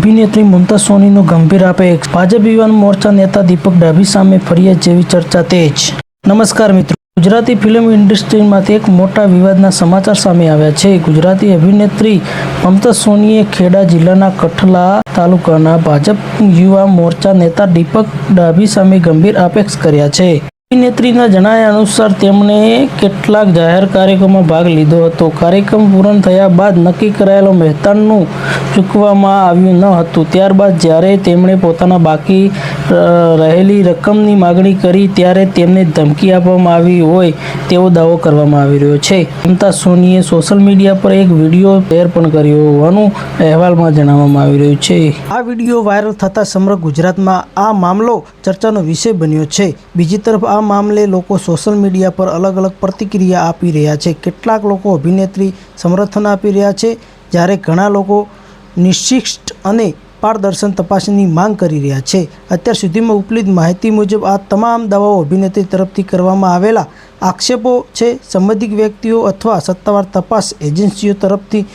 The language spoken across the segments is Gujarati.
અભિનેત્રી મુમતાઝ સોનીનો ગંભીર આક્ષેપ, ભાજપ યુવા મોરચા નેતા દીપક ડાભી સામે ફરિયાદ જેવી ચર્ચા તેજ। નમસ્કાર મિત્રો, ગુજરાતી ફિલ્મ ઇન્ડસ્ટ્રીમાંથી એક મોટા વિવાદના સમાચાર સામે આવ્યા છે। ગુજરાતી અભિનેત્રી મુમતાઝ સોનીએ ખેડા જિલ્લાના કઠલા તાલુકાના ભાજપ યુવા મોરચા નેતા દીપક ડાભી સામે ગંભીર આક્ષેપ કર્યા છે। અભિનેત્રીના જણાવ્યા અનુસાર તેમણે કેટલાક જાહેર કાર્યક્રમમાં ભાગ લીધો હતો। કાર્યક્રમ પૂર્ણ થયા બાદ નક્કી કરાયેલું મહેનતાણું ચૂકવવામાં આવ્યું ન હતું। ત્યારબાદ જ્યારે તેમણે પોતાના બાકી રહેલી રકમની માગણી કરી ત્યારે તેમને ધમકી આપવામાં આવી હોય તેવો દાવો કરવામાં આવી રહ્યો છે। મુમતાઝ સોનીએ સોશિયલ મીડિયા પર એક વિડીયો શેર પણ કર્યો હોવાનું અહેવાલમાં જણાવવામાં આવી રહ્યું છે। આ વિડીયો વાયરલ થતાં સમગ્ર ગુજરાતમાં આ મામલો ચર્ચાનો વિષય બન્યો છે। બીજી તરફ આ મામલે લોકો સોશિયલ મીડિયા પર અલગ અલગ પ્રતિક્રિયા આપી રહ્યા છે। કેટલાક લોકો અભિનેત્રી સમર્થન આપી રહ્યા છે, જ્યારે ઘણા લોકો નિષ્પક્ષ અને પારદર્શક તપાસની માંગ કરી રહ્યા છે। અત્યાર સુધીમાં ઉપલબ્ધ માહિતી મુજબ આ તમામ દાવાઓ અભિનેત્રી તરફથી કરવામાં આવેલા આક્ષેપો છે। સંબંધિત વ્યક્તિઓ અથવા સત્તાવાર તપાસ એજન્સીઓ તરફથી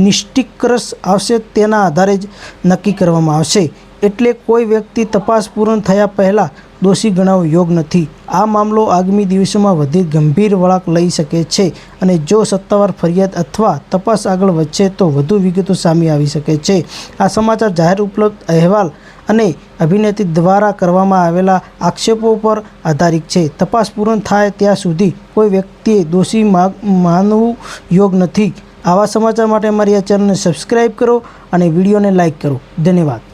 નિષ્કર્ષ આવશે તેના આધારે જ નક્કી કરવામાં આવશે। એટલે કોઈ વ્યક્તિ તપાસ પૂર્ણ થયા પહેલાં દોષી ગણાવવો યોગ્ય નથી। આ મામલો આગામી દિવસોમાં વધુ ગંભીર વળાંક લઈ શકે છે અને જો સત્તાવાર ફરિયાદ અથવા તપાસ આગળ વધશે તો વધુ વિગતો સામે આવી શકે છે। આ સમાચાર જાહેર ઉપલબ્ધ અહેવાલ અને અભિનેત્રી દ્વારા કરવામાં આવેલા આક્ષેપો પર આધારિત છે। તપાસ પૂર્ણ થાય ત્યાં સુધી કોઈ વ્યક્તિએ દોષી માનવું યોગ્ય નથી। આવા સમાચાર માટે અમારી આ ચેનલને સબસ્ક્રાઈબ કરો અને વિડીયોને લાઈક કરો। ધન્યવાદ।